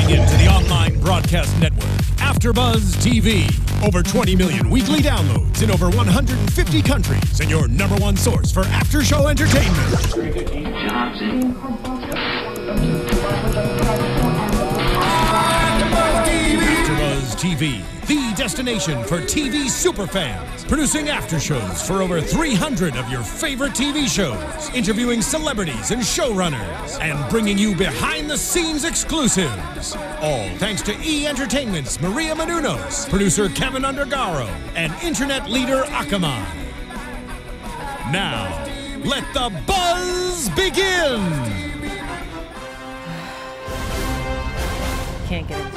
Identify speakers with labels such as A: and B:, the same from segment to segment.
A: Tuning into the online broadcast network, AfterBuzz TV. Over 20 million weekly downloads in over 150 countries, and your number one source for after-show entertainment. AfterBuzz TV, the destination for TV superfans, producing after shows for over 300 of your favorite TV shows, interviewing celebrities and showrunners, and bringing you behind-the-scenes exclusives. All thanks to E! Entertainment's Maria Menounos, producer Kevin Undergaro, and internet leader Akamai. Now, let the buzz begin!
B: Can't get it.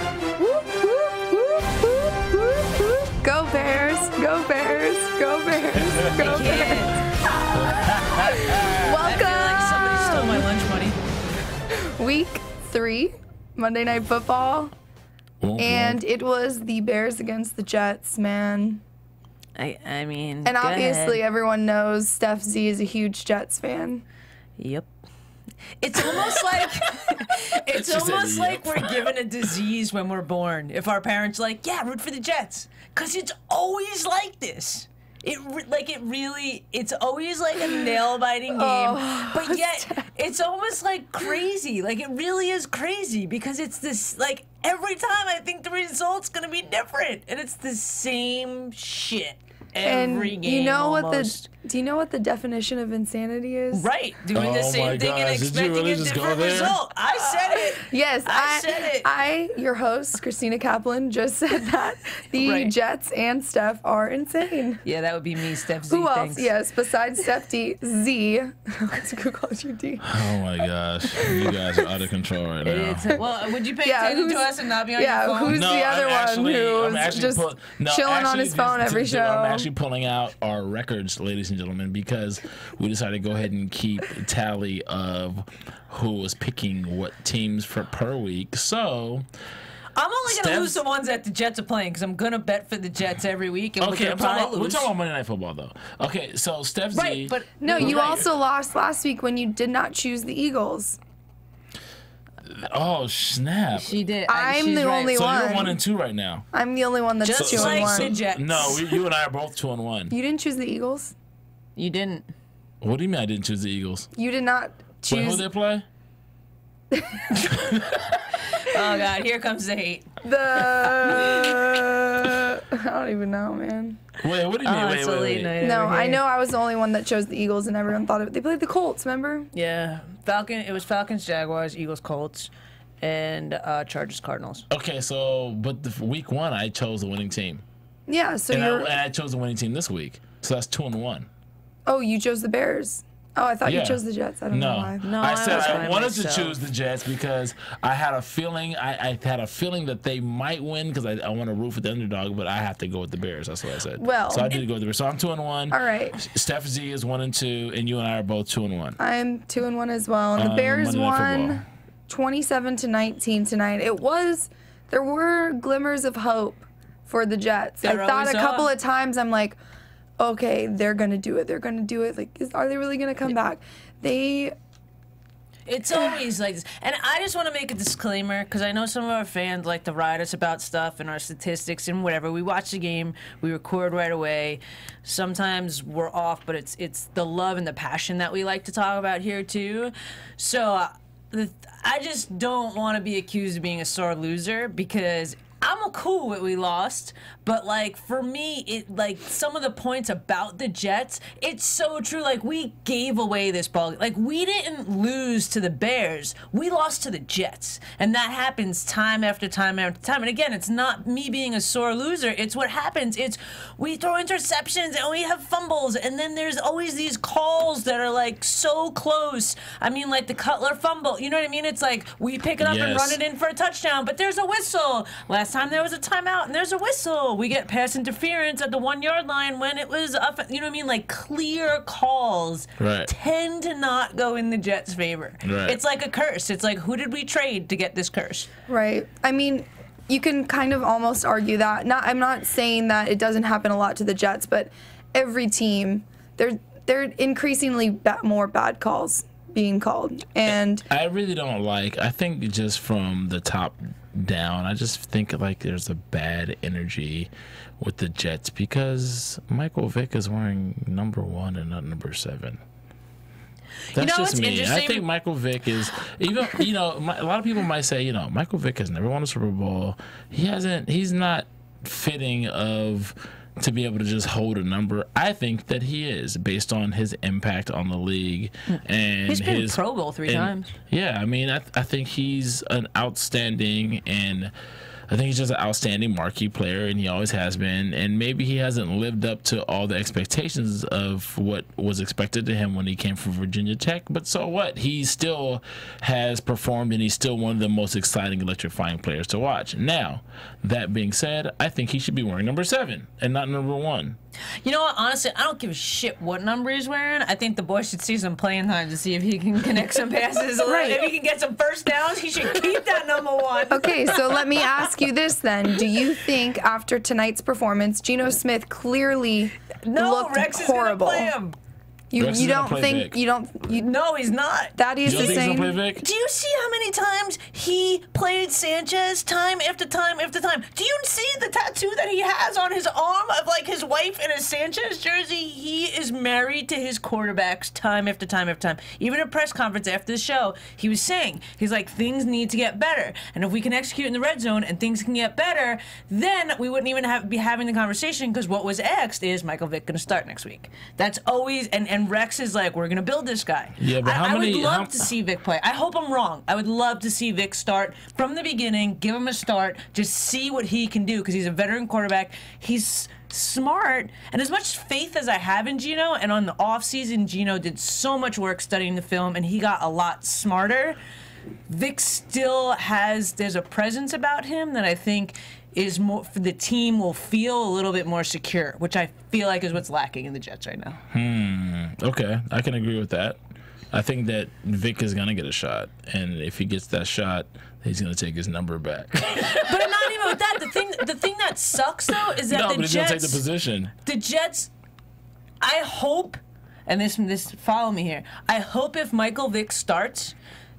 C: Go Bears! Go Bears! Go Bears! Go Bears! Welcome!
B: I feel like somebody stole my lunch money.
C: Week 3, Monday Night Football, and it was the Bears against the Jets, man.
B: I mean,
C: and obviously everyone knows Stef Z is a huge Jets fan.
B: Yep. It's almost like we're given a disease when we're born. If our parents are like, yeah, root for the Jets, because it's always like this. It's always like a nail-biting game, but yet it's almost like crazy. Like, it really is crazy because it's this, like, every time I think the result's gonna be different, and it's the same shit every game.
C: Do you know what the definition of insanity is?
B: Right, doing the same thing and expecting a different result. I said it.
C: Yes,
B: I said it.
C: Your host, Christina Kaplan, just said that the Jets and Steph are insane.
B: Yeah, that would be me, Stef Z.
C: Who else?
B: Thanks.
C: Yes, besides Steph Z. Who calls you D?
D: Oh my gosh, you guys are out of control right now.
B: Well, would you pay attention to us and not be on your phone?
C: Who's the other one who's just chilling on his phone every show?
D: I'm actually pulling out our records, ladies and gentlemen, because we decided to go ahead and keep a tally of who was picking what teams per week. So
B: I'm only going to lose the ones that the Jets are playing because I'm going to bet for the Jets every week. And
D: we're talking about Monday Night Football, though. Okay, so Stef Z.
C: Right, but no, you also lost last week when you did not choose the Eagles.
D: Oh, snap.
B: She did.
C: I'm the only one.
D: So you're 1 and 2 right now.
C: I'm the only one that's
B: just
C: 2 and 1.
B: The Jets.
D: No, you and I are both 2 and 1.
C: You didn't choose the Eagles?
B: You didn't.
D: What do you mean I didn't choose the Eagles?
C: You did not choose.
D: Wait, who they play?
B: Oh, God, here comes the hate.
C: I don't even know, man.
D: Wait, what do you mean? Wait.
C: No, I know I was the only one that chose the Eagles, and everyone thought they played the Colts, remember?
B: Yeah. It was Falcons, Jaguars, Eagles, Colts, and Chargers, Cardinals.
D: Okay, so, but week 1, I chose the winning team.
C: Yeah, so
D: and I chose the winning team this week. So that's 2 and 1.
C: Oh, you chose the Bears. Oh, I thought you chose the Jets. I don't know why.
B: No,
D: I said I wanted to choose the Jets because I had a feeling I had a feeling that they might win because I want to root for the underdog, but I have to go with the Bears. That's what I said.
C: Well,
D: so I did go with the Bears. So I'm 2 and 1.
C: All right.
D: Steph Z is 1 and 2, and you and I are both 2 and 1.
C: I'm 2 and 1 as well. And the Bears won 27-19 tonight. There were glimmers of hope for the Jets. I thought a couple of times, I'm like, okay, they're going to do it. They're going to do it. Like, are they really going to come back?
B: It's always like this. And I just want to make a disclaimer because I know some of our fans like to write us about stuff and our statistics and whatever. We watch the game. We record right away. Sometimes we're off, but it's the love and the passion that we like to talk about here, too. So I just don't want to be accused of being a sore loser because I'm cool with we lost, but like for me, some of the points about the Jets, it's so true. Like we gave away this ball. Like we didn't lose to the Bears, we lost to the Jets, and that happens time after time after time. And again, it's not me being a sore loser. It's what happens. It's we throw interceptions and we have fumbles, and then there's always these calls that are like so close. I mean, like the Cutler fumble. You know what I mean? It's like we pick it up and run it in for a touchdown, but there's a whistle. Last time there was a timeout and there's a whistle. We get pass interference at the 1 yard line when it was up. You know what I mean? Like clear calls tend to not go in the Jets' favor. Right. It's like a curse. It's like, who did we trade to get this curse?
C: Right. I mean, you can kind of almost argue that. I'm not saying that it doesn't happen a lot to the Jets, but every team, they're increasingly more bad calls being called. And
D: I really don't like, I think just from the top down, I just think like there's a bad energy with the Jets because Michael Vick is wearing number 1 and not number 7. That's just me. I think Michael Vick is, even, a lot of people might say, Michael Vick has never won a Super Bowl. He's not fitting of to be able to just hold a number. I think that he is, based on his impact on the league. And
B: he's been Pro Bowl 3 times.
D: Yeah, I mean, I think he's an outstanding, and I think he's just an outstanding marquee player, and he always has been. And maybe he hasn't lived up to all the expectations of what was expected to him when he came from Virginia Tech. But so what? He still has performed, and he's still one of the most exciting, electrifying players to watch. Now, that being said, I think he should be wearing number 7 and not number 1.
B: You know what? Honestly, I don't give a shit what number he's wearing. I think the boy should see some playing time to see if he can connect some passes.
C: Right.
B: If he can get some first downs, he should keep that number 1.
C: Okay, so let me ask you this then. Do you think after tonight's performance, Geno Smith clearly looked
B: Rex
C: horrible?
B: Is gonna play him.
C: You don't think Vic.
B: No, he's not.
C: Thaddeus is saying.
B: Do you see how many times he played Sanchez time after time after time? Do you see the tattoo that he has on his arm of like his wife in a Sanchez jersey? He is married to his quarterbacks time after time after time. Even at a press conference after the show, he was saying, he's like, things need to get better. And if we can execute in the red zone and things can get better, then we wouldn't even be having the conversation, because what was asked is Michael Vick going to start next week. That's always, and Rex is like, we're going to build this guy.
D: Yeah, but
B: I would love to see Vic play. I hope I'm wrong. I would love to see Vic start from the beginning, give him a start, just see what he can do, because he's a veteran quarterback. He's smart, and as much faith as I have in Geno, and on the offseason, Geno did so much work studying the film, and he got a lot smarter. Vic still there's a presence about him that I think is more, for the team will feel a little bit more secure, which I feel like is what's lacking in the Jets right now.
D: Okay, I can agree with that. I think that Vic is going to get a shot, and if he gets that shot, he's going to take his number back.
B: But not even with that. The thing that sucks, though, is that
D: but he's going to take the position.
B: The Jets, I hope, and this follow me here, I hope if Michael Vick starts,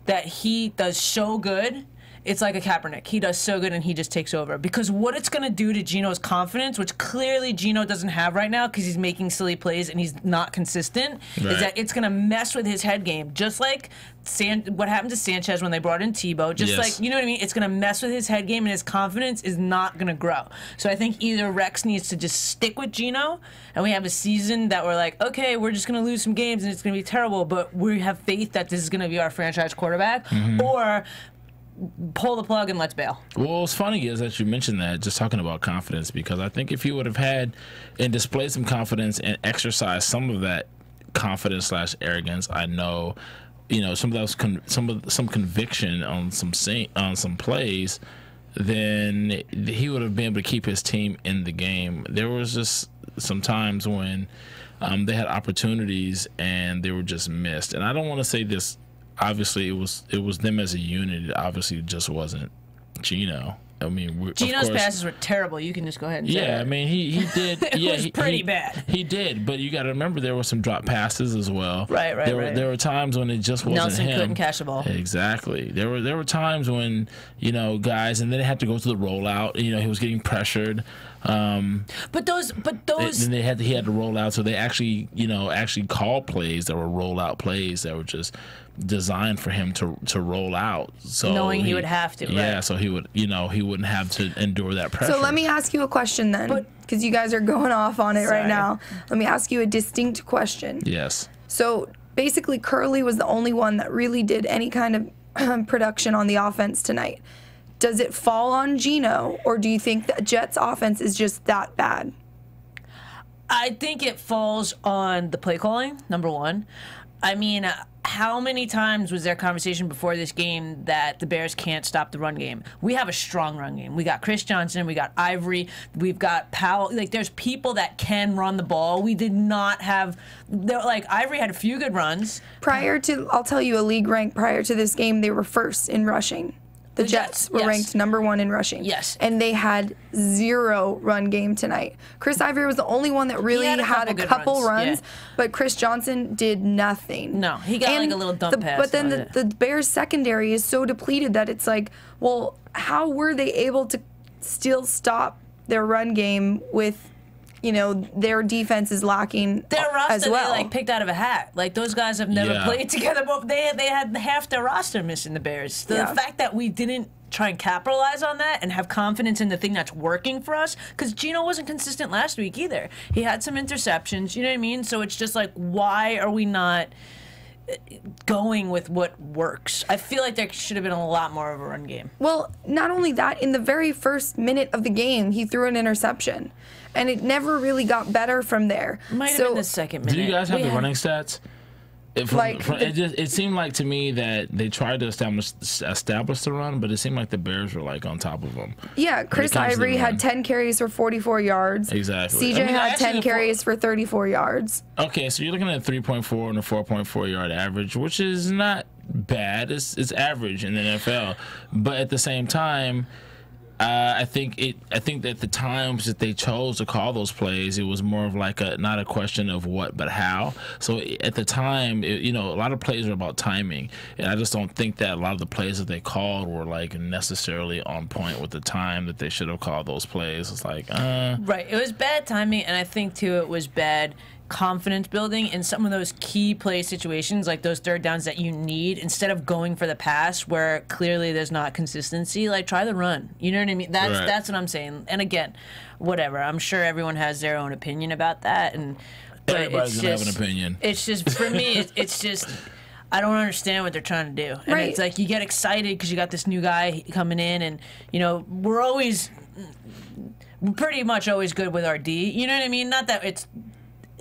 B: that he does so good. It's like a Kaepernick. He does so good and he just takes over. Because what it's going to do to Geno's confidence, which clearly Geno doesn't have right now because he's making silly plays and he's not consistent, is that it's going to mess with his head game. Just like what happened to Sanchez when they brought in Tebow. Just like, you know what I mean? It's going to mess with his head game, and his confidence is not going to grow. So I think either Rex needs to just stick with Geno, and we have a season that we're like, okay, we're just going to lose some games and it's going to be terrible, but we have faith that this is going to be our franchise quarterback, or pull the plug and let's bail.
D: Well, what's funny is that you mentioned that, just talking about confidence, because I think if he would have had and displayed some confidence and exercised some of that confidence / arrogance, I know, some of those some conviction on some plays, then he would have been able to keep his team in the game. There was just some times when they had opportunities and they were just missed. And I don't want to say this. Obviously, it was them as a unit. It obviously just wasn't Geno. I mean,
B: Geno's passes were terrible. You can just go ahead and say
D: I mean, he did.
B: It was pretty bad.
D: He did, but you got to remember there were some drop passes as well.
B: Right.
D: There were times when it just wasn't
B: Nelson
D: him.
B: couldn't catch the ball.
D: Exactly. There were times when guys, and then they had to go to the rollout. He was getting pressured.
B: But those.
D: And he had to roll out. So they actually called plays that were rollout plays that were just designed for him to roll out. So
B: knowing he would have to.
D: Yeah.
B: Right?
D: So he would wouldn't have to endure that pressure.
C: So let me ask you a question then, because you guys are going off on it right now. Let me ask you a distinct question.
D: Yes.
C: So basically, Curley was the only one that really did any kind of production on the offense tonight. Does it fall on Geno, or do you think that Jets' offense is just that bad?
B: I think it falls on the play calling, number one. I mean, how many times was there conversation before this game that the Bears can't stop the run game? We have a strong run game. We got Chris Johnson, we got Ivory, we've got Powell. Like, there's people that can run the ball. We did not have, Ivory had a few good runs.
C: I'll tell you a league rank prior to this game, they were first in rushing. The Jets were ranked #1 in rushing.
B: Yes.
C: And they had 0 run game tonight. Chris Ivory was the only one that really had a couple runs, but Chris Johnson did nothing.
B: No, he got like a little dump pass.
C: But then the Bears secondary is so depleted that it's like, well, how were they able to still stop their run game with, you know, their defense is lacking
B: their roster
C: as well.
B: They like picked out of a hat. Like those guys have never played together. But they had half their roster missing. The Bears. The fact that we didn't try and capitalize on that and have confidence in the thing that's working for us, because Geno wasn't consistent last week either. He had some interceptions. You know what I mean? So it's just like, why are we not going with what works? I feel like there should have been a lot more of a run game.
C: Well, not only that, in the very first minute of the game, he threw an interception, and it never really got better from there.
B: Might have been the second minute.
D: Do you guys have the running stats? It seemed like to me that they tried to establish the run, but it seemed like the Bears were like on top of them.
C: Yeah, Chris Ivory had 10 carries for 44 yards.
D: Exactly.
C: CJ had 10 carries for 34 yards.
D: Okay, so you're looking at 3.4 and a 4.4 yard average, which is not bad. It's average in the NFL, but at the same time, I think that the times that they chose to call those plays, it was more of like not a question of what but how. So at the time, a lot of plays are about timing, and I just don't think that a lot of the plays that they called were like necessarily on point with the time that they should have called those plays. It's like
B: right. It was bad timing, and I think too it was bad confidence building in some of those key play situations, like those third downs that you need, instead of going for the pass where clearly there's not consistency. Like, try the run. You know what I mean? That's what I'm saying. And again, whatever. I'm sure everyone has their own opinion about that, but
D: everybody's gonna have an opinion.
B: It's just for me. It's just I don't understand what they're trying to do. And it's like you get excited because you got this new guy coming in, and we're pretty much always good with our D. You know what I mean? Not that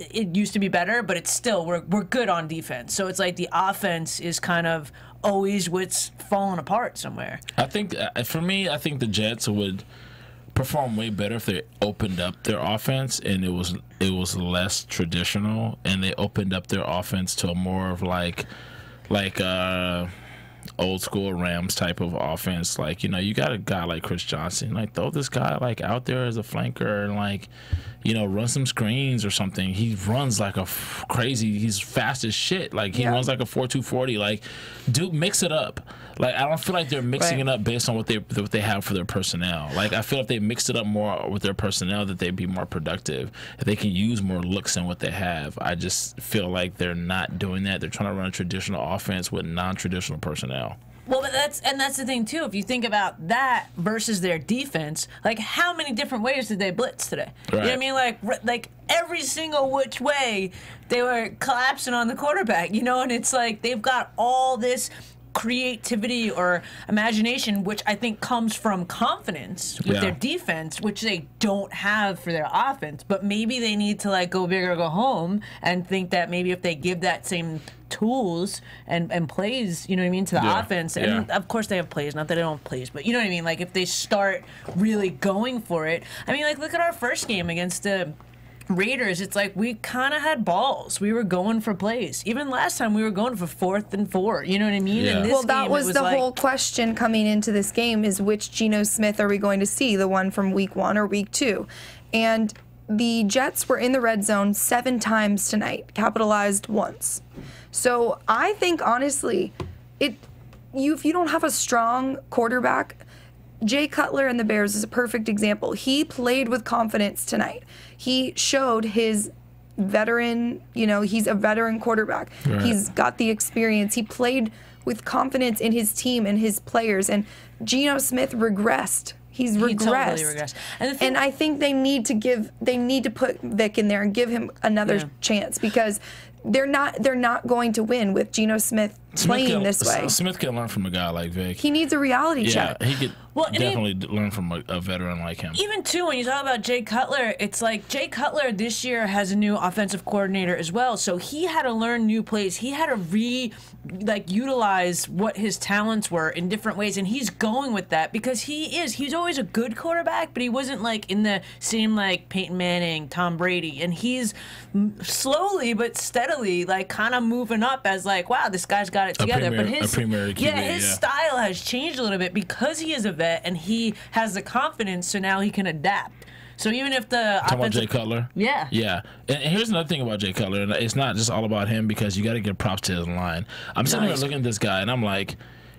B: it used to be better, but it's still we're good on defense. So it's like the offense is kind of always what's falling apart somewhere.
D: I think for me, I think the Jets would perform way better if they opened up their offense and it was less traditional, and they opened up their offense to a more of like old school Rams type of offense. Like, you got a guy like Chris Johnson, like throw this guy like out there as a flanker and like, run some screens or something. He runs like crazy. He's fast as shit. Like he runs like a 4.240. Like, dude, mix it up. Like, I don't feel like they're mixing it up based on what they have for their personnel. Like, I feel if they mixed it up more with their personnel, that they'd be more productive. If they can use more looks than what they have. I just feel like they're not doing that. They're trying to run a traditional offense with non-traditional personnel.
B: Well, but that's the thing too. If you think about that versus their defense, like how many different ways did they blitz today?
D: Right.
B: You know what I mean? Like every single which way they were collapsing on the quarterback. And it's like they've got all this creativity or imagination, which I think comes from confidence with their defense, which they don't have for their offense. But maybe they need to like go big or go home, and think that maybe if they give that same tools and plays, to the offense, and of course they have plays, not that they don't have plays, but you know what I mean? Like if they start really going for it. I mean, like look at our first game against the Raiders. It's like we kind of had balls. We were going for plays. Even last time we were going for 4th and 4. You know what I mean?
D: Yeah.
C: Well, that was the whole question coming into this game, is which Geno Smith are we going to see? The one from week 1 or week 2? And the Jets were in the red zone 7 times tonight, capitalized once. So I think, honestly, if you don't have a strong quarterback, Jay Cutler and the Bears is a perfect example. He played with confidence tonight. He showed his veteran, he's a veteran quarterback. Right. He's got the experience. He played with confidence in his team and his players. And Geno Smith regressed. He totally regressed. And I think they need to put Vic in there and give him another chance, because they're not going to win with Geno Smith playing this way.
D: Smith can learn from a guy like Vic.
C: He needs a reality check.
D: Yeah, he could definitely learn from a veteran like him.
B: Even too, when you talk about Jay Cutler, it's like Jay Cutler this year has a new offensive coordinator as well, so he had to learn new plays. He had to utilize what his talents were in different ways, and he's going with that because he's always a good quarterback, but he wasn't like in the same like Peyton Manning, Tom Brady, and he's slowly but steadily steadily, like, kind of moving up as, like, wow, this guy's got it together. But his style has changed a little bit because he is a vet and he has the confidence, so now he can adapt. So even if the
D: talking about Jay Cutler,
B: yeah,
D: and here's another thing about Jay Cutler, and it's not just all about him because you got to give props to his line. I'm sitting there looking at this guy, and I'm like,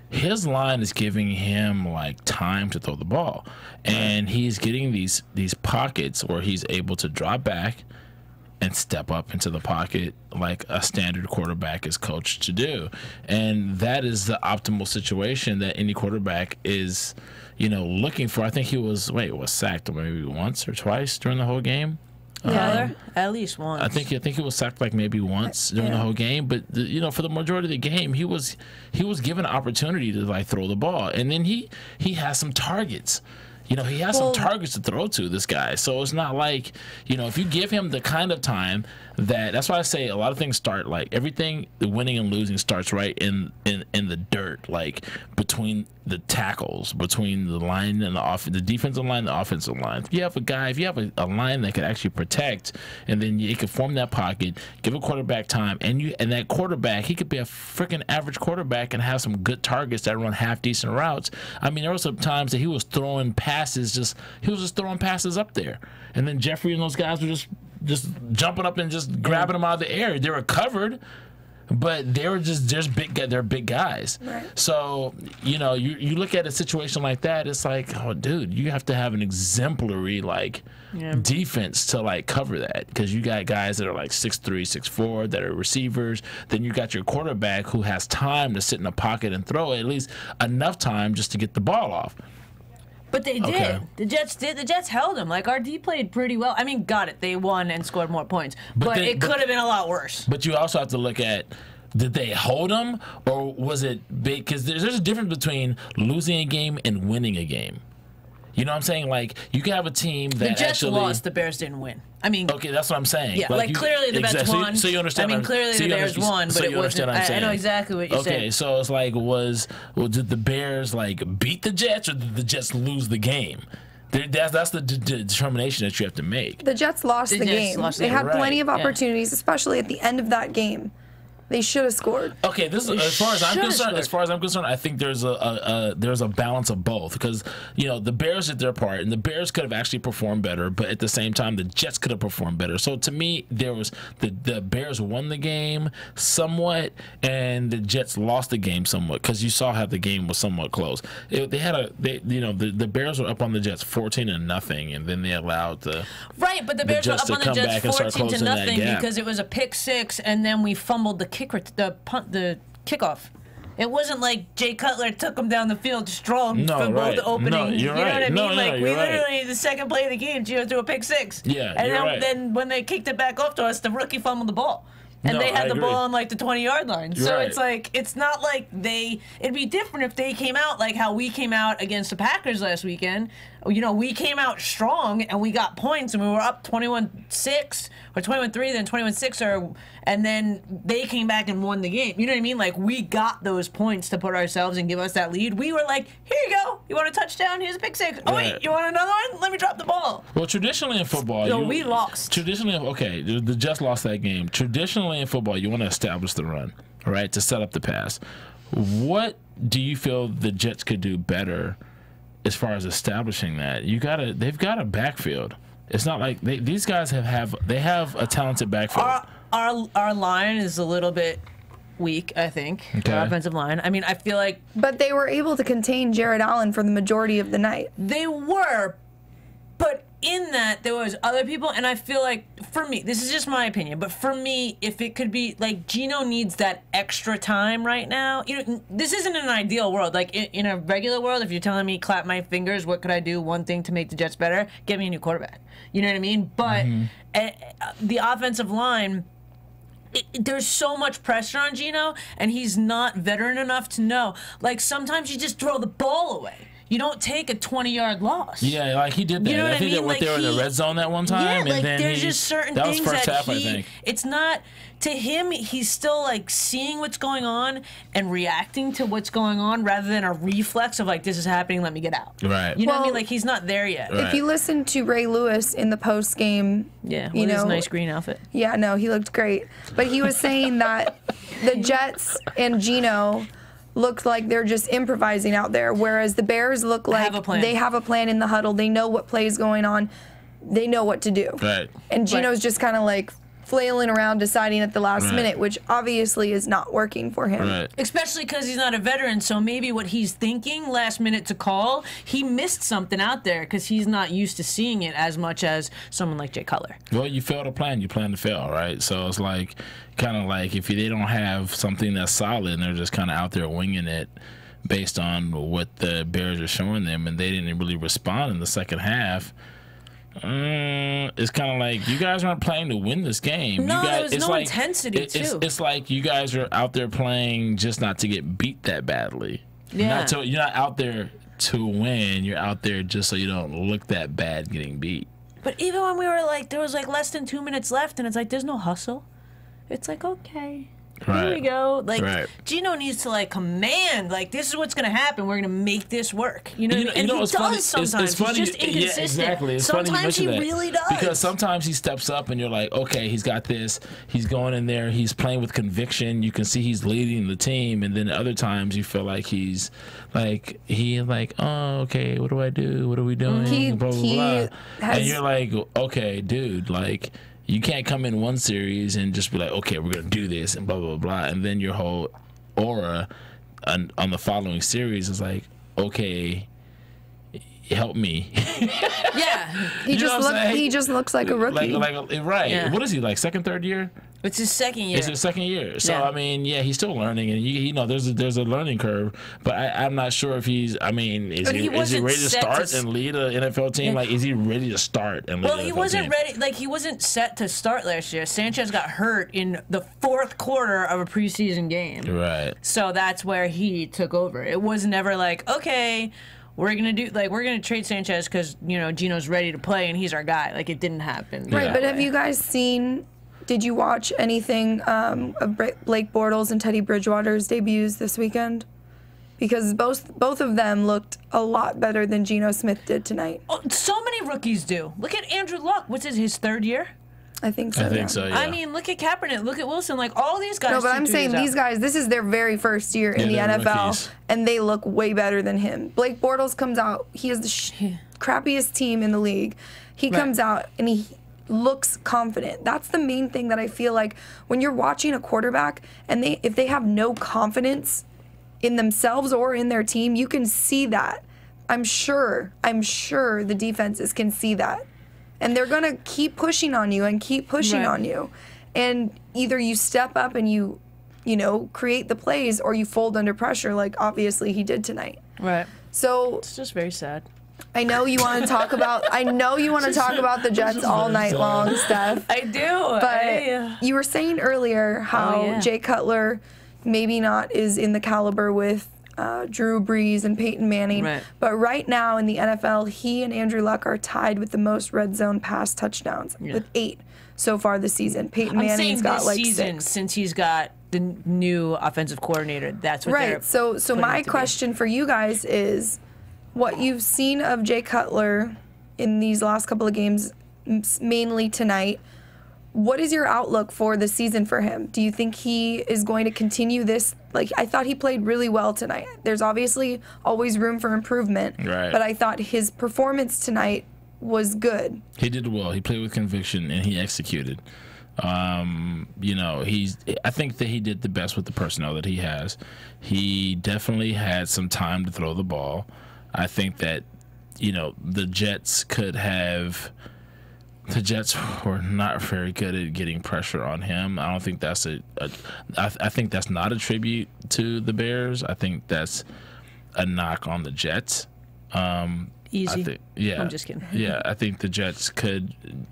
D: his line is giving him like time to throw the ball, and he's getting these pockets where he's able to drop back and step up into the pocket like a standard quarterback is coached to do, and that is the optimal situation that any quarterback is, looking for. I think he was sacked maybe once or twice during the whole game.
B: Yeah, at least once.
D: I think he was sacked like maybe once during the whole game, but for the majority of the game, he was given an opportunity to like throw the ball, and then he has some targets. He has some targets to throw to, this guy. So it's not like, if you give him the kind of time that's why I say a lot of things start, like everything, the winning and losing starts right in the dirt, like between the tackles, between the line and the defensive line, the offensive line. If you have a line that can actually protect, and then you can form that pocket, give a quarterback time, and that quarterback, he could be a freaking average quarterback and have some good targets that run half decent routes. I mean, there were some times that he was throwing passes, he was just throwing passes up there, and then Jeffrey and those guys were just jumping up and just grabbing them out of the air. They were covered, but they're big guys.
C: Right.
D: So, you look at a situation like that, it's like, oh, dude, you have to have an exemplary, defense to, cover that, because you got guys that are, 6'3", 6'4", that are receivers. Then you got your quarterback who has time to sit in the pocket and throw at least enough time just to get the ball off.
B: But they did.
D: Okay.
B: The Jets did. The Jets held them. Our D played pretty well. I mean, got it. They won and scored more points. But it could have been a lot worse.
D: But you also have to look at, did they hold them, or was it big? Because there's a difference between losing a game and winning a game. You know what I'm saying? You can have a team that
B: the Jets lost, the Bears didn't win. I mean,
D: okay, that's what I'm saying.
B: Yeah, clearly the Bears won.
D: So you understand?
B: I mean, clearly the Bears won, but it wasn't. I know exactly what you're saying.
D: Okay, so it's did the Bears beat the Jets, or did the Jets lose the game? That's the determination that you have to make.
C: The Jets lost the game. They had plenty of opportunities, especially at the end of that game. They should have scored.
D: Okay, as far as I'm concerned, I think there's a balance of both, because the Bears did their part, and the Bears could have actually performed better, but at the same time the Jets could have performed better. So to me, there was the Bears won the game somewhat, and the Jets lost the game somewhat, because you saw how the game was somewhat close. The Bears were up on the Jets 14-0, and then they allowed the
B: Bears were up on the Jets 14-0 because it was a pick six, and then we fumbled the kickoff. It wasn't like Jay Cutler took him down the field strong from both the opening.
D: No, you're right.
B: You know what I mean? We literally, the second play of the game, Gio threw a pick six.
D: Yeah,
B: and then when they kicked it back off to us, the rookie fumbled the ball. And they had the ball on the 20-yard line. So it's it's not like it'd be different if they came out like how we came out against the Packers last weekend. We came out strong and we got points, and we were up 21-6 or 21-3, then 21-6, and then they came back and won the game. You know what I mean? We got those points to put ourselves and give us that lead. We were like, here you go. You want a touchdown? Here's a pick six. Oh, wait, you want another one? Let me drop the ball.
D: Well, traditionally in football,
B: we lost.
D: The Jets lost that game. Traditionally in football, you want to establish the run, right, to set up the pass. What do you feel the Jets could do better as far as establishing that? They've got a backfield. It's not like these guys have a talented backfield.
B: Our line is a little bit weak, I think.
D: Okay.
B: Our offensive line. I mean, I feel like...
C: But they were able to contain Jared Allen for the majority of the night.
B: They were, but in that, there was other people, and I feel like, for me, this is just my opinion, but for me, if it could be, Gino needs that extra time right now. This isn't an ideal world. In a regular world, if you're telling me, clap my fingers, what could I do? One thing to make the Jets better? Get me a new quarterback. You know what I mean? But the offensive line... there's so much pressure on Gino, and he's not veteran enough to know. Sometimes you just throw the ball away. You don't take a 20-yard loss.
D: Yeah, like he did that.
B: You know what I
D: think
B: mean?
D: they went there in the red zone that one time.
B: Yeah,
D: and
B: like
D: then
B: there's just certain
D: that was
B: things
D: first
B: that
D: half, I think.
B: It's not, to him, he's still like seeing what's going on and reacting to what's going on rather than a reflex of like, this is happening, let me get out.
D: Right.
B: You know what I mean? Like he's not there yet.
D: Right.
C: If you listen to Ray Lewis in the post game,
B: Yeah, with his nice green outfit.
C: Yeah, no, he looked great. But he was saying that the Jets and Geno looked like they're just improvising out there, whereas the Bears look like they have a plan in the huddle. They know what play's going on. They know what to do.
D: Right.
C: And Geno's just kind of like flailing around deciding at the last minute, which obviously is not working for him.
D: Right.
B: Especially because he's not a veteran, so maybe what he's thinking last minute to call, he missed something out there because he's not used to seeing it as much as someone like Jay Cutler.
D: Well, you fail to plan, you plan to fail, right? So it's like, kind of like if they don't have something that's solid and they're just kind of out there winging it based on what the Bears are showing them, and they didn't really respond in the second half. It's kind of like you guys aren't playing to win this game.
B: No,
D: you guys,
B: there was
D: it's
B: no
D: like,
B: intensity, too.
D: It's like you guys are out there playing just not to get beat that badly.
B: Yeah.
D: You're not out there to win. You're out there just so you don't look that bad getting beat.
B: But even when we were like, there was like less than 2 minutes left, and it's like, there's no hustle. It's like, okay. Here we go. Like Geno needs to like command. Like this is what's going to happen. We're going to make this work. You know, and he does sometimes.
D: It's funny.
B: He's just inconsistent.
D: Yeah, exactly. It's
B: sometimes
D: funny you mention
B: he
D: that
B: really does.
D: because sometimes he steps up and you're like, okay, he's got this. He's going in there. He's playing with conviction. You can see he's leading the team. And then other times you feel like he's like oh, okay, what do I do? What are we doing? Blah blah blah. And you're like, okay, dude, like. You can't come in one series and just be like, okay, we're going to do this and blah, blah, blah. And then your whole aura on the following series is like, okay, help me.
B: Yeah.
C: He just looks like a rookie.
D: Right.
B: Yeah.
D: What is he, like second, third year?
B: It's his second year.
D: It's his second year. So,
B: Yeah.
D: I mean, yeah, he's still learning. And, you know, there's a learning curve. But I'm not sure if he's, I mean, is he ready to start and lead an NFL team? Like, is he ready to start and lead an NFL team?
B: Well, he wasn't ready. Like, he wasn't set to start last year. Sanchez got hurt in the fourth quarter of a preseason game.
D: Right.
B: So that's where he took over. It was never like, okay, we're gonna trade Sanchez because Geno's ready to play and he's our guy. Like, it didn't happen.
C: Right, but have you guys seen? Did you watch anything of Blake Bortles and Teddy Bridgewater's debuts this weekend? Because both of them looked a lot better than Geno Smith did tonight.
B: Oh, so many rookies do. Look at Andrew Luck. What's his third year?
C: I think so.
D: Yeah.
B: I mean, look at Kaepernick. Look at Wilson. Like, all these guys.
C: No, but I'm saying these guys, this is their very first year in the NFL,
D: rookies.
C: and they look way better than him. Blake Bortles comes out. He has the crappiest team in the league. He comes out, and he looks confident. That's the main thing that I feel like when you're watching a quarterback, and if they have no confidence in themselves or in their team, you can see that. I'm sure the defenses can see that. And they're going to keep pushing on you and keep pushing on you. And either you step up and you create the plays, or you fold under pressure like obviously he did tonight.
B: Right.
C: So
B: it's just very sad.
C: I know you want to talk about the Jets all night long, Steph.
B: I do.
C: But you were saying earlier how Jay Cutler maybe not is in the caliber with Drew Brees and Peyton Manning.
B: Right.
C: But right now in the NFL, he and Andrew Luck are tied with the most red zone pass touchdowns with 8 so far this season. Peyton Manning's got like 6.
B: Since he's got the new offensive coordinator. That's what they're
C: So my question for you guys is, what you've seen of Jay Cutler in these last couple of games, mainly tonight, what is your outlook for the season for him? Do you think he is going to continue this? Like, I thought he played really well tonight. There's obviously always room for improvement.
D: Right.
C: But I thought his performance tonight was good.
D: He did well. He played with conviction and he executed. I think that he did the best with the personnel that he has. He definitely had some time to throw the ball. I think that, the Jets were not very good at getting pressure on him. I don't think that's I think that's not a tribute to the Bears. I think that's a knock on the Jets.
B: Easy. I'm just kidding.
D: Yeah, I think the Jets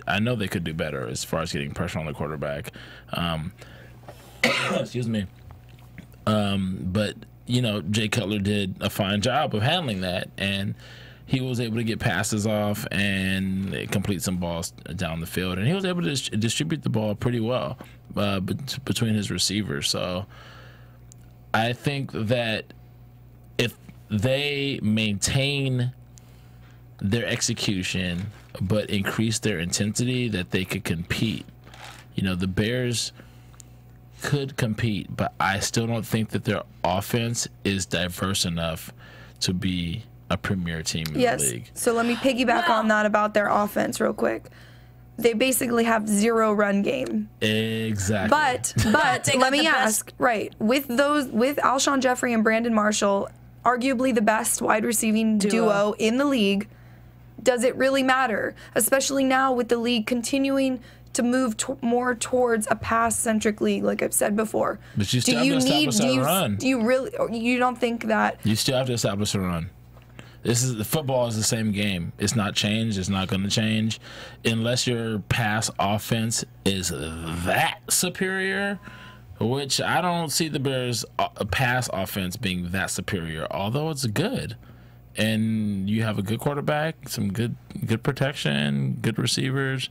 D: I know they could do better as far as getting pressure on the quarterback. Excuse me. But Jay Cutler did a fine job of handling that, and he was able to get passes off and complete some balls down the field, and he was able to distribute the ball pretty well between his receivers. So I think that if they maintain their execution but increase their intensity, that they could compete. The Bears could compete, but I still don't think that their offense is diverse enough to be a premier team in the league.
C: So let me piggyback on that about their offense real quick. They basically have 0 run game.
D: Exactly.
C: But let me ask, right, with Alshon Jeffrey and Brandon Marshall, arguably the best wide receiving duo in the league, does it really matter? Especially now with the league continuing to move more towards a pass-centric league, like I've said before.
D: But you still have to establish a run.
C: You don't think that...
D: You still have to establish a run. Football is the same game. It's not changed. It's not going to change unless your pass offense is that superior, which I don't see the Bears' pass offense being that superior, although it's good. And you have a good quarterback, some good protection, good receivers.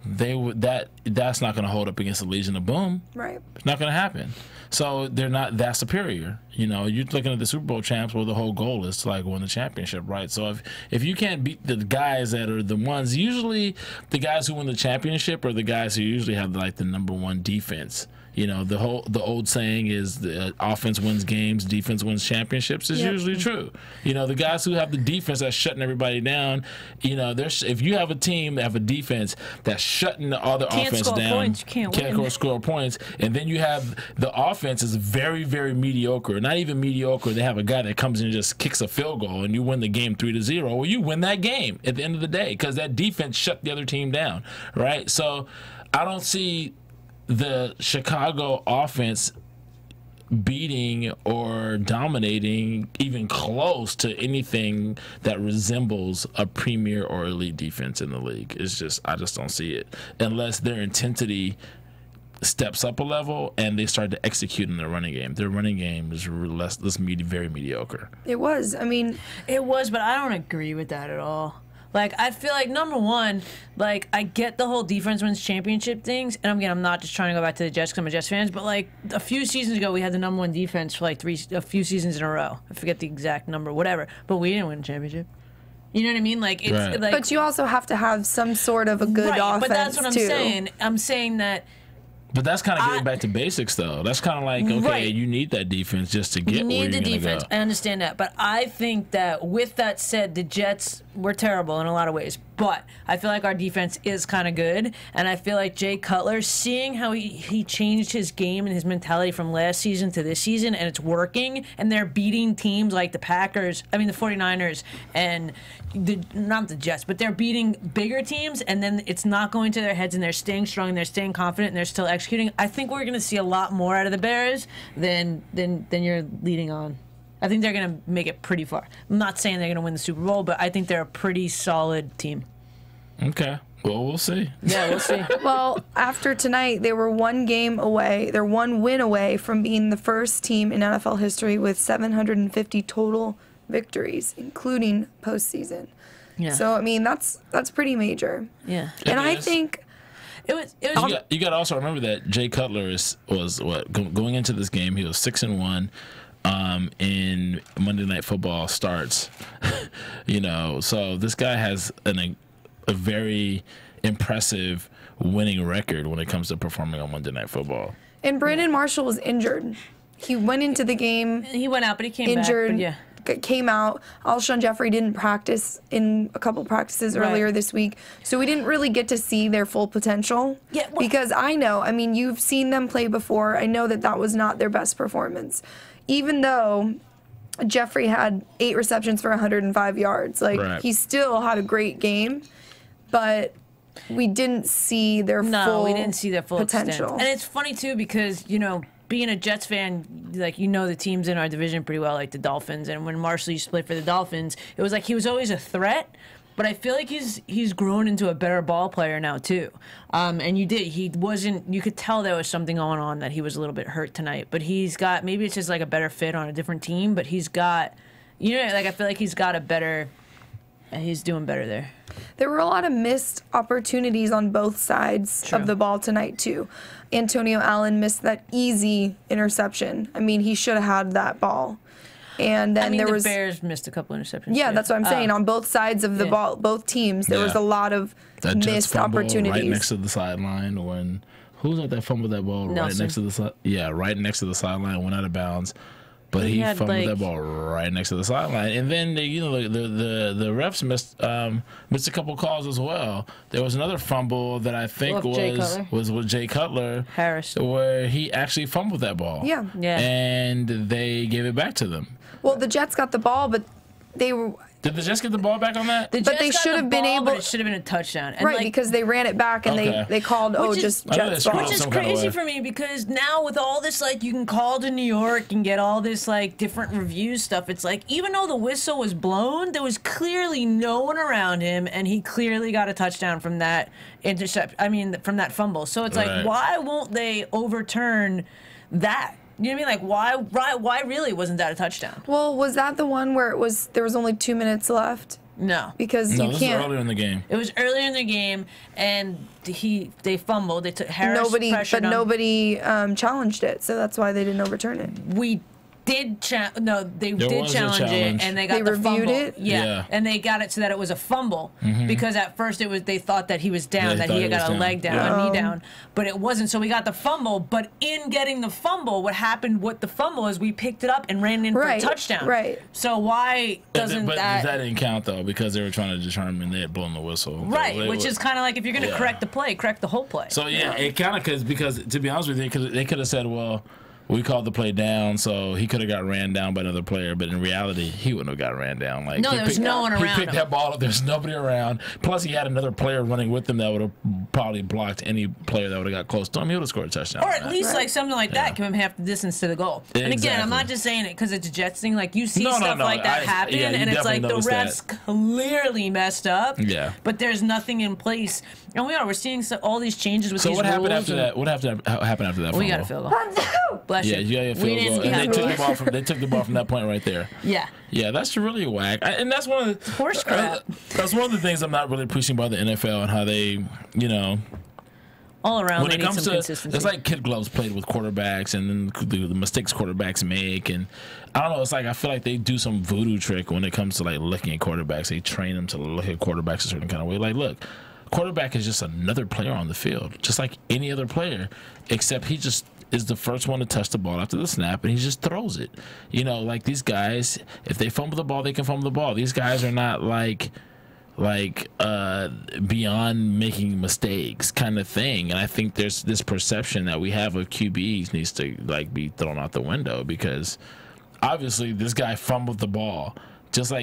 D: That's not going to hold up against the Legion of Boom.
C: Right.
D: It's not going to happen. So they're not that superior. You're looking at the Super Bowl champs where the whole goal is to win the championship, right? So if you can't beat the guys that are the ones, usually the guys who win the championship are the guys who usually have the number one defense. The old saying is the offense wins games, defense wins championships is usually true. The guys who have the defense that's shutting everybody down, if you have a team that have a defense that's shutting the other offense down, can't score points, and then you have the offense is very, very mediocre, not even mediocre. They have a guy that comes in and just kicks a field goal, and you win the game 3-0. Well, you win that game at the end of the day because that defense shut the other team down, right? So I don't see the Chicago offense beating or dominating even close to anything that resembles a premier or elite defense in the league. I just don't see it unless their intensity steps up a level and they start to execute in their running game. Their running game is very mediocre.
C: It was,
B: but I don't agree with that at all. I feel like, number one, I get the whole defense wins championship things, and again, I'm not just trying to go back to the Jets because I'm a Jets fan, but a few seasons ago, we had the number one defense for a few seasons in a row. I forget the exact number, whatever, but we didn't win a championship. You know what I mean?
D: Right.
C: But you also have to have some sort of a good offense,
B: but that's what I'm
C: too.
B: saying. I'm saying that.
D: But that's kind of getting back to basics, though. That's kind of you need that defense just to get where you're going to go. You need the defense.
B: I understand that. But I think that with that said, the Jets were terrible in a lot of ways. But I feel like our defense is kind of good. And I feel like Jay Cutler, seeing how he changed his game and his mentality from last season to this season, and it's working, and they're beating teams like the 49ers, and not the Jets, but they're beating bigger teams, and then it's not going to their heads, and they're staying strong, and they're staying confident, and they're still executing. I think we're going to see a lot more out of the Bears than you're leading on. I think they're going to make it pretty far. I'm not saying they're going to win the Super Bowl, but I think they're a pretty solid team.
D: Okay. Well, we'll see.
B: Yeah, we'll see.
C: Well, after tonight, they were one win away from being the first team in NFL history with 750 total victories, including postseason. Yeah. So, that's pretty major.
B: Yeah.
C: And I think...
B: It was.
D: You got to also remember that Jay Cutler was going into this game, he was 6-1. In Monday Night Football starts, so this guy has a very impressive winning record when it comes to performing on Monday Night Football.
C: And Brandon Marshall was injured. He went into the game.
B: He went out, but he came
C: injured,
B: back. But yeah.
C: Came out. Alshon Jeffrey didn't practice in a couple practices earlier this week, so we didn't really get to see their full potential.
B: Yeah,
C: because I know, you've seen them play before. I know that was not their best performance, even though Jeffrey had 8 receptions for 105 yards. He still had a great game, but we didn't see their full
B: we didn't see their full
C: potential.
B: Extent. And it's funny too because being a Jets fan, the teams in our division pretty well, like the Dolphins. And when Marshall used to play for the Dolphins, it was he was always a threat, but I feel like he's grown into a better ball player now too. And you could tell there was something going on, that he was a little bit hurt tonight. But he's got, maybe it's just like a better fit on a different team, but he's got, I feel like he's got a better, he's doing better there.
C: There were a lot of missed opportunities on both sides of the ball tonight too. Antonio Allen missed that easy interception. I mean, he should have had that ball. And then the
B: Bears missed a couple interceptions.
C: Yeah, that's what I'm saying. On both sides of the ball, both teams, there was a lot of missed opportunities.
D: Right next to the sideline, when who was that fumbled that ball right next to the right next to the sideline, went out of bounds. But he fumbled that ball right next to the sideline, and then the refs missed a couple calls as well. There was another fumble that I think was with Jay Cutler
B: Harris,
D: where he actually fumbled that ball.
C: Yeah,
D: and they gave it back to them.
C: Well, the Jets got the ball, but they were.
D: Did the Jets get the ball back on that?
C: But they should have been able.
B: But it should have been a touchdown, and
C: because they ran it back and they called just Jets ball.
B: Which is crazy for me, because now with all this, you can call to New York and get all this different review stuff. It's even though the whistle was blown, there was clearly no one around him, and he clearly got a touchdown from that from that fumble. So it's why won't they overturn that? You know what I mean? Why really wasn't that a touchdown?
C: Well, was that the one where there was only 2 minutes left?
B: No.
C: Because
D: this was earlier in the game.
B: It was earlier in the game, and they fumbled. They took Harris pressured him.
C: Nobody challenged it, so that's why they didn't overturn it.
B: They did challenge it, and they got the fumble.
C: Reviewed it?
B: Yeah, and they got it so that it was a fumble, because at first they thought that he was down, that he had got a leg down, a knee down, but it wasn't. So we got the fumble, but in getting the fumble, what happened with the fumble is we picked it up and ran in for a touchdown.
C: Right.
B: So why doesn't that
D: didn't count though, because they were trying to determine they had blown the whistle.
B: Right, which is kind of like, if you're going to correct the play, correct the whole play.
D: So it kind of because to be honest with you, they could have said, well, we called the play down, so he could have got ran down by another player, but in reality, he wouldn't have got ran down.
B: No, there was no one around him.
D: He picked that ball up. There's nobody around. Plus, he had another player running with him that would have probably blocked any player that would have got close to him. He would have scored a touchdown.
B: Or at least something like that, give him half the distance to the goal.
D: Exactly.
B: And again, I'm not just saying it because it's a Jets thing. You see stuff like that happen, and it's the refs clearly messed up.
D: Yeah.
B: But there's nothing in place. And we're seeing all these changes with these rules.
D: So what happened after that? What happened after that?
B: We got a field goal. Bless you.
D: Yeah, you got a field goal. And they took the ball from that point right there.
B: Yeah.
D: Yeah, that's really whack. And that's one of the
B: horse crap.
D: That's one of the things I'm not really appreciating about the NFL, and how they,
B: all around.
D: When it comes to, it's like kid gloves played with quarterbacks, and then the mistakes quarterbacks make, and I don't know. It's I feel like they do some voodoo trick when it comes to looking at quarterbacks. They train them to look at quarterbacks a certain kind of way. Look, quarterback is just another player on the field, just like any other player, except he just is the first one to touch the ball after the snap, and he just throws it. These guys, if they fumble the ball, they can fumble the ball. These guys are not beyond making mistakes kind of thing. And I think there's this perception that we have of QBs needs to be thrown out the window, because obviously this guy fumbled the ball. Just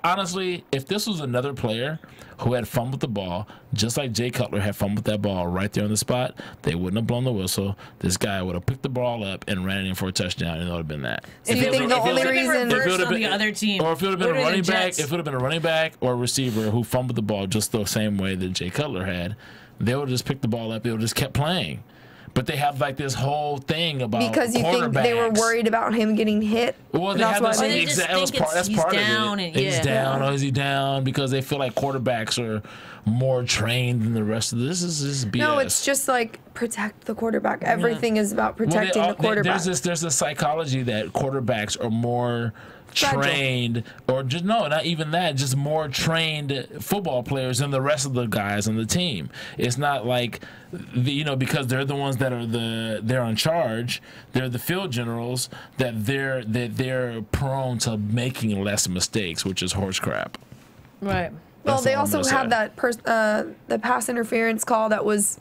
D: honestly, if this was another player who had fumbled the ball, just like Jay Cutler had fumbled that ball right there on the spot, they wouldn't have blown the whistle. This guy would have picked the ball up and ran it in for a touchdown, and it would have been that.
C: So you think the only reason
B: the other team,
D: or if it would have been a running back, if it would have been a running back or a receiver who fumbled the ball just the same way that Jay Cutler had, they would have just picked the ball up. They would have just kept playing. But they have this whole thing about
C: because you think they were worried about him getting hit.
D: Well, they have this that's part of it. He's down. Oh, is he down? Because they feel like quarterbacks are more trained than the rest of this. This is BS.
C: No, it's just protect the quarterback. Everything is about protecting the quarterback.
D: There's this psychology that quarterbacks are more trained, or just not even that, just more trained football players than the rest of the guys on the team. It's not because they're the ones that are they're in charge, they're the field generals, that they're prone to making less mistakes, which is horse crap.
B: Right.
C: Well, they also had that the pass interference call that was